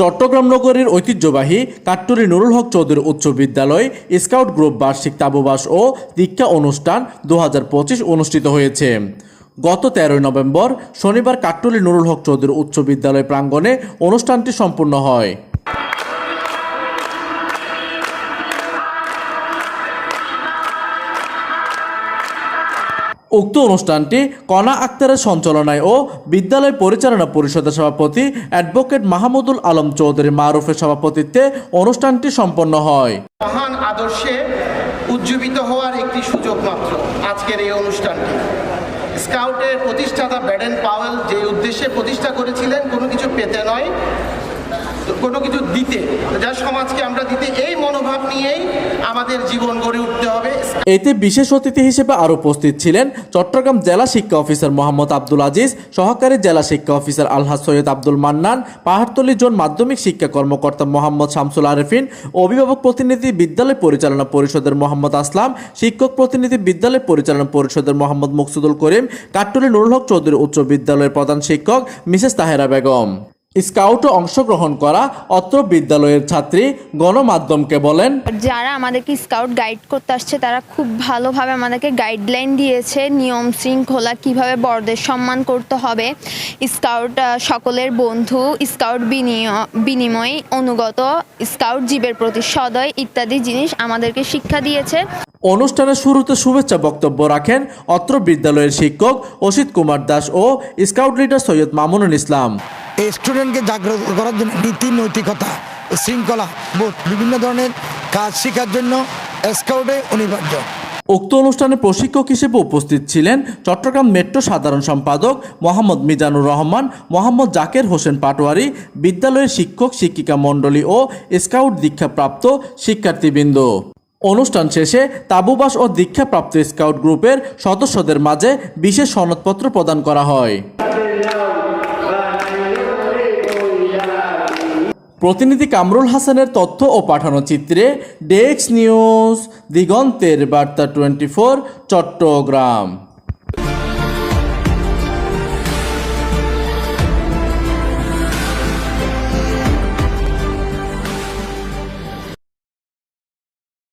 চট্টগ্রাম নগরীর ঐতিহ্যবাহী কাট্টুলী নুরুল হক চৌধুরী উচ্চ বিদ্যালয় স্কাউট গ্রুপ বার্ষিক তাবুবাস ও দীক্ষা অনুষ্ঠান 2025 অনুষ্ঠিত হয়েছে। গত 13 নভেম্বর শনিবার কাট্টুলী নুরুল হক চৌধুরী উচ্চ বিদ্যালয় প্রাঙ্গণে অনুষ্ঠানটি সম্পূর্ণ হয়। উক্ত অনুষ্ঠানটি কণা আক্তারের সঞ্চালনায় ও বিদ্যালয় পরিচালনা পরিষদের সভাপতি অ্যাডভোকেট মাহমুদুল আলম চৌধুরী মারুফের সভাপতিত্বে অনুষ্ঠানটি সম্পন্ন হয়। মহান আদর্শে উজ্জীবিত হওয়ার একটি সুযোগ মাত্র আজকের এই অনুষ্ঠানটি। স্কাউটের প্রতিষ্ঠাতা ব্যাডেন পাওয়েল যে উদ্দেশ্যে প্রতিষ্ঠা করেছিলেন, কোনো কিছু পেতে নয়, কোনো কিছু দিতে, যা সমাজকে আমরা দিতে, এই মনোভাব নিয়েই আমাদের জীবন গড়ে উঠতে হবে। এতে বিশেষ অতিথি হিসেবে আরও উপস্থিত ছিলেন চট্টগ্রাম জেলা শিক্ষা অফিসার মোহাম্মদ আব্দুল আজিজ, সহকারী জেলা শিক্ষা অফিসার আলহাজ সৈয়দ আব্দুল মান্নান, পাহাড়তলী জোন মাধ্যমিক শিক্ষা কর্মকর্তা মোহাম্মদ শামসুল আরেফিন, অভিভাবক প্রতিনিধি বিদ্যালয় পরিচালনা পরিষদের মোহাম্মদ আসলাম, শিক্ষক প্রতিনিধি বিদ্যালয় পরিচালনা পরিষদের মোহাম্মদ মকসুদুল করিম, কাট্টুলী নুরুল হক চৌধুরী উচ্চ বিদ্যালয়ের প্রধান শিক্ষক মিসেস তাহেরা বেগম। স্কাউটে অংশগ্রহণ করা অত্র বিদ্যালয়ের ছাত্রী গণমাধ্যমকে বলেন, যারা আমাদেরকে স্কাউট গাইড করতে আসছে তারা খুব ভালোভাবে আমাদেরকে গাইডলাইন দিয়েছে, নিয়ম শৃঙ্খলা, কিভাবে বড়দের সম্মান করতে হবে, স্কাউট সকলের বন্ধু, স্কাউট বিনিময় অনুগত, স্কাউট জীবের প্রতি সদয় ইত্যাদি জিনিস আমাদেরকে শিক্ষা দিয়েছে। অনুষ্ঠানের শুরুতে শুভেচ্ছা বক্তব্য রাখেন অত্র বিদ্যালয়ের শিক্ষক অসিত কুমার দাস ও স্কাউট লিডার সৈয়দ মামুনুল ইসলাম। এই স্টুডেন্টকে জাগ্রত করার জন্য নীতি, নৈতিকতা, শৃঙ্খলা বোধ, বিভিন্ন ধরনের কাজ শেখার জন্য স্কাউটে অনিবার্য। উক্ত অনুষ্ঠানে প্রশিক্ষক হিসেবে উপস্থিত ছিলেন চট্টগ্রাম মেট্রো সাধারণ সম্পাদক মোহাম্মদ মিজানুর রহমান, মোহাম্মদ জাকের হোসেন পাটোয়ারি, বিদ্যালয়ের শিক্ষক শিক্ষিকা মণ্ডলী ও স্কাউট দীক্ষাপ্রাপ্ত শিক্ষার্থীবৃন্দ। অনুষ্ঠান শেষে তাবুবাস ও দীক্ষাপ্রাপ্ত স্কাউট গ্রুপের সদস্যদের মাঝে বিশেষ সনদপত্র প্রদান করা হয়। প্রতিনিধি কামরুল হাসানের তথ্য ও পাঠানো চিত্রে ডেস্ক নিউজ, দিগন্তের বার্তা 24, চট্টগ্রাম।